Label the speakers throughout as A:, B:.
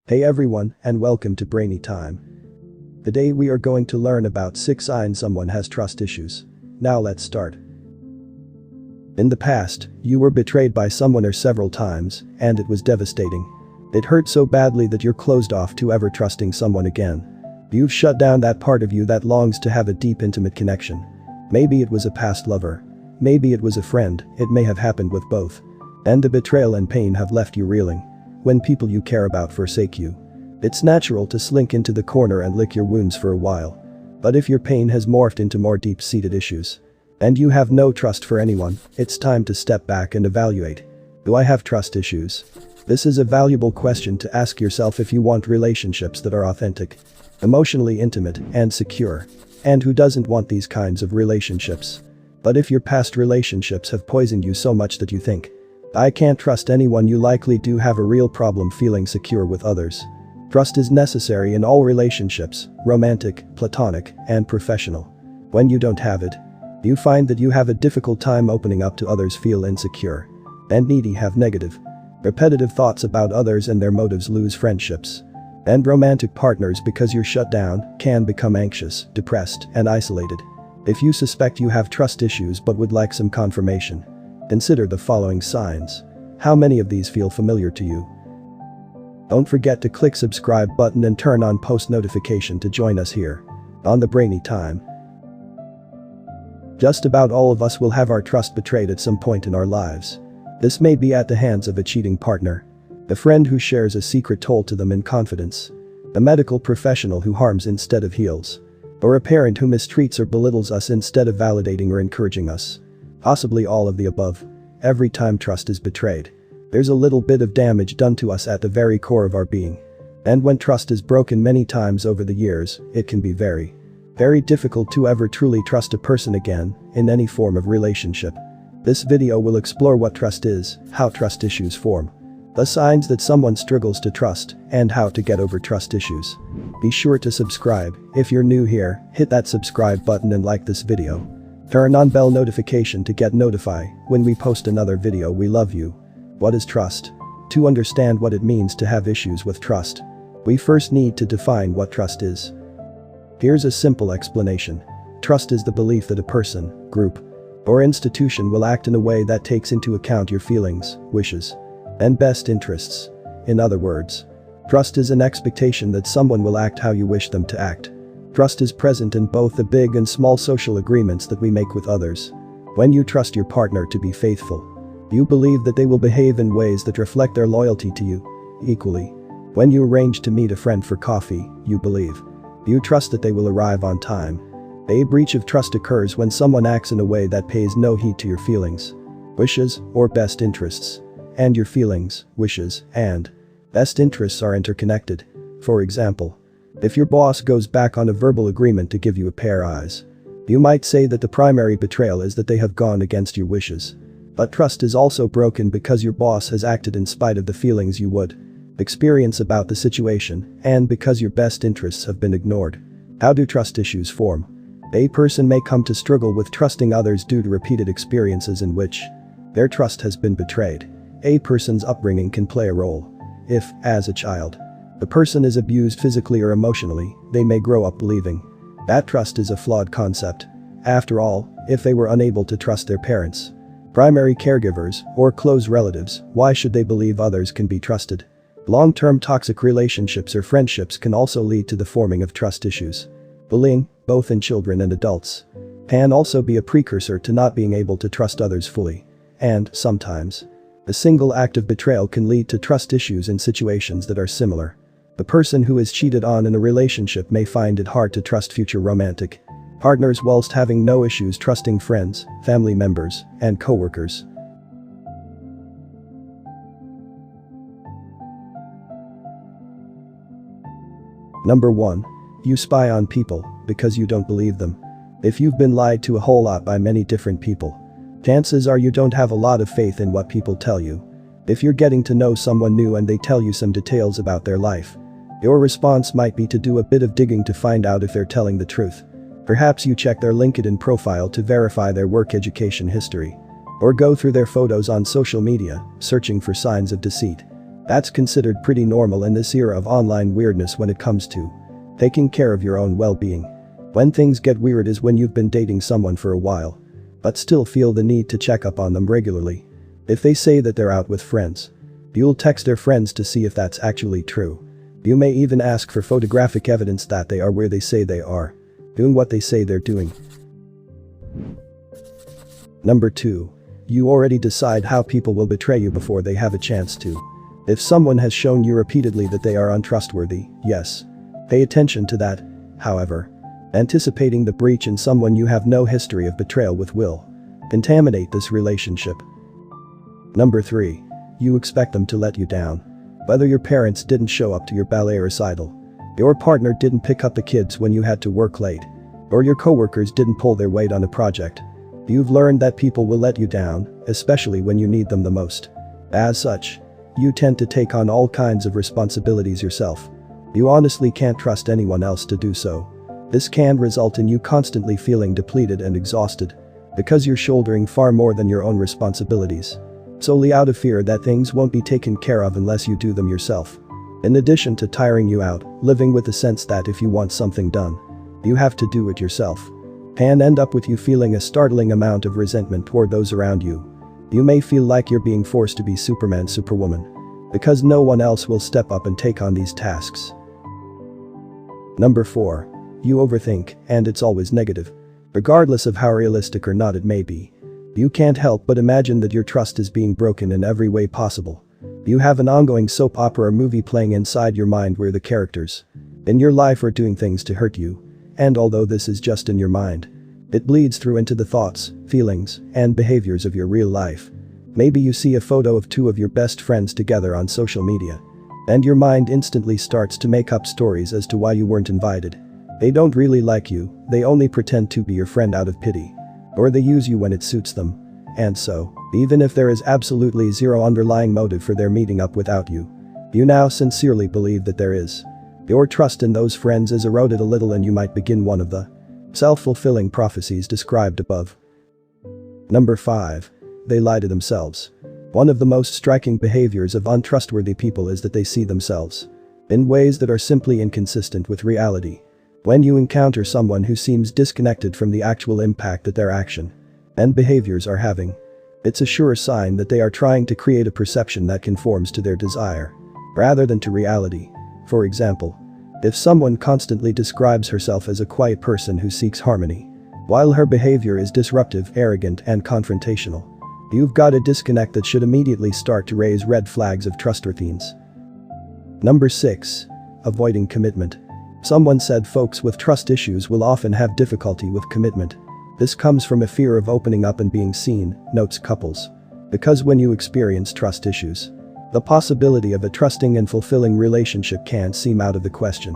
A: Hey everyone, and welcome to Brainy Time. Today we are going to learn about 6 signs someone has trust issues. Now let's start. In the past, you were betrayed by someone or several times, and it was devastating. It hurt so badly that you're closed off to ever trusting someone again. You've shut down that part of you that longs to have a deep intimate connection. Maybe it was a past lover. Maybe it was a friend, it may have happened with both. And the betrayal and pain have left you reeling. When people you care about forsake you, it's natural to slink into the corner and lick your wounds for a while. But if your pain has morphed into more deep-seated issues, and you have no trust for anyone, it's time to step back and evaluate. Do I have trust issues? This is a valuable question to ask yourself if you want relationships that are authentic, emotionally intimate, and secure. And who doesn't want these kinds of relationships? But if your past relationships have poisoned you so much that you think, I can't trust anyone, you likely do have a real problem feeling secure with others. Trust is necessary in all relationships, romantic, platonic, and professional. When you don't have it, you find that you have a difficult time opening up to others, feel insecure and needy, have negative, repetitive thoughts about others and their motives, lose friendships and romantic partners because you're shut down, can become anxious, depressed, and isolated. If you suspect you have trust issues but would like some confirmation, consider the following signs. How many of these feel familiar to you? Don't forget to click subscribe button and turn on post notification to join us here on the Brainy Time. Just about all of us will have our trust betrayed at some point in our lives. This may be at the hands of a cheating partner, the friend who shares a secret told to them in confidence, a medical professional who harms instead of heals, or a parent who mistreats or belittles us instead of validating or encouraging us. Possibly all of the above. Every time trust is betrayed, there's a little bit of damage done to us at the very core of our being. And when trust is broken many times over the years, it can be very, very difficult to ever truly trust a person again, in any form of relationship. This video will explore what trust is, how trust issues form, the signs that someone struggles to trust, and how to get over trust issues. Be sure to subscribe. If you're new here, hit that subscribe button and like this video. Turn on bell notification to get notified when we post another video. We love you. What is trust? To understand what it means to have issues with trust, we first need to define what trust is. Here's a simple explanation. Trust is the belief that a person, group, or institution will act in a way that takes into account your feelings, wishes, and best interests. In other words, trust is an expectation that someone will act how you wish them to act. Trust is present in both the big and small social agreements that we make with others. When you trust your partner to be faithful, you believe that they will behave in ways that reflect their loyalty to you. Equally, when you arrange to meet a friend for coffee, you trust that they will arrive on time. A breach of trust occurs when someone acts in a way that pays no heed to your feelings, wishes, or best interests. And your feelings, wishes, and best interests are interconnected. For example, if your boss goes back on a verbal agreement to give you a pair of eyes, you might say that the primary betrayal is that they have gone against your wishes. But trust is also broken because your boss has acted in spite of the feelings you would experience about the situation, and because your best interests have been ignored. How do trust issues form? A person may come to struggle with trusting others due to repeated experiences in which their trust has been betrayed. A person's upbringing can play a role. If, as a child, the person is abused physically or emotionally, they may grow up believing that trust is a flawed concept. After all, if they were unable to trust their parents, primary caregivers, or close relatives, why should they believe others can be trusted? Long-term toxic relationships or friendships can also lead to the forming of trust issues. Bullying, both in children and adults, can also be a precursor to not being able to trust others fully. And, sometimes, a single act of betrayal can lead to trust issues in situations that are similar. The person who is cheated on in a relationship may find it hard to trust future romantic partners whilst having no issues trusting friends, family members, and co-workers. Number 1. You spy on people because you don't believe them. If you've been lied to a whole lot by many different people, chances are you don't have a lot of faith in what people tell you. If you're getting to know someone new and they tell you some details about their life, your response might be to do a bit of digging to find out if they're telling the truth. Perhaps you check their LinkedIn profile to verify their work education history, or go through their photos on social media, searching for signs of deceit. That's considered pretty normal in this era of online weirdness when it comes to taking care of your own well-being. When things get weird is when you've been dating someone for a while, but still feel the need to check up on them regularly. If they say that they're out with friends, you'll text their friends to see if that's actually true. You may even ask for photographic evidence that they are where they say they are, doing what they say they're doing. Number 2. You already decide how people will betray you before they have a chance to. If someone has shown you repeatedly that they are untrustworthy, yes, pay attention to that. However, anticipating the breach in someone you have no history of betrayal with will contaminate this relationship. Number 3. You expect them to let you down. Whether your parents didn't show up to your ballet recital, your partner didn't pick up the kids when you had to work late, or your coworkers didn't pull their weight on a project, you've learned that people will let you down, especially when you need them the most. As such, you tend to take on all kinds of responsibilities yourself. You honestly can't trust anyone else to do so. This can result in you constantly feeling depleted and exhausted, because you're shouldering far more than your own responsibilities, solely out of fear that things won't be taken care of unless you do them yourself. In addition to tiring you out, living with the sense that if you want something done, you have to do it yourself can end up with you feeling a startling amount of resentment toward those around you. You may feel like you're being forced to be Superman, Superwoman, because no one else will step up and take on these tasks. Number 4. You overthink, and it's always negative. Regardless of how realistic or not it may be, you can't help but imagine that your trust is being broken in every way possible. You have an ongoing soap opera or movie playing inside your mind where the characters in your life are doing things to hurt you. And although this is just in your mind, it bleeds through into the thoughts, feelings, and behaviors of your real life. Maybe you see a photo of 2 of your best friends together on social media, and your mind instantly starts to make up stories as to why you weren't invited. They don't really like you, they only pretend to be your friend out of pity. Or they use you when it suits them. And so, even if there is absolutely zero underlying motive for their meeting up without you, you now sincerely believe that there is. Your trust in those friends is eroded a little and you might begin one of the self-fulfilling prophecies described above. Number 5. They lie to themselves. One of the most striking behaviors of untrustworthy people is that they see themselves in ways that are simply inconsistent with reality. When you encounter someone who seems disconnected from the actual impact that their action and behaviors are having, it's a sure sign that they are trying to create a perception that conforms to their desire, rather than to reality. For example, if someone constantly describes herself as a quiet person who seeks harmony, while her behavior is disruptive, arrogant, and confrontational, you've got a disconnect that should immediately start to raise red flags of trustworthiness. Number 6. Avoiding commitment. Someone said folks with trust issues will often have difficulty with commitment. This comes from a fear of opening up and being seen, notes couples. Because when you experience trust issues, the possibility of a trusting and fulfilling relationship can seem out of the question.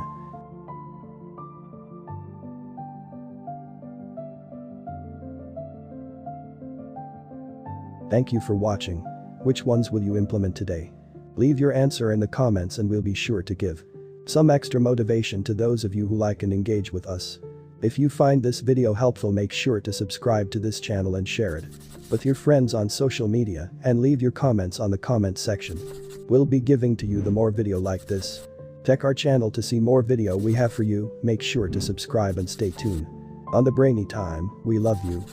A: Thank you for watching. Which ones will you implement today? Leave your answer in the comments and we'll be sure to give some extra motivation to those of you who like and engage with us. If you find this video helpful, make sure to subscribe to this channel and share it with your friends on social media and leave your comments on the comment section. We'll be giving to you the more video like this. Check our channel to see more video we have for you. Make sure to subscribe and stay tuned. On the Brainy Time, we love you.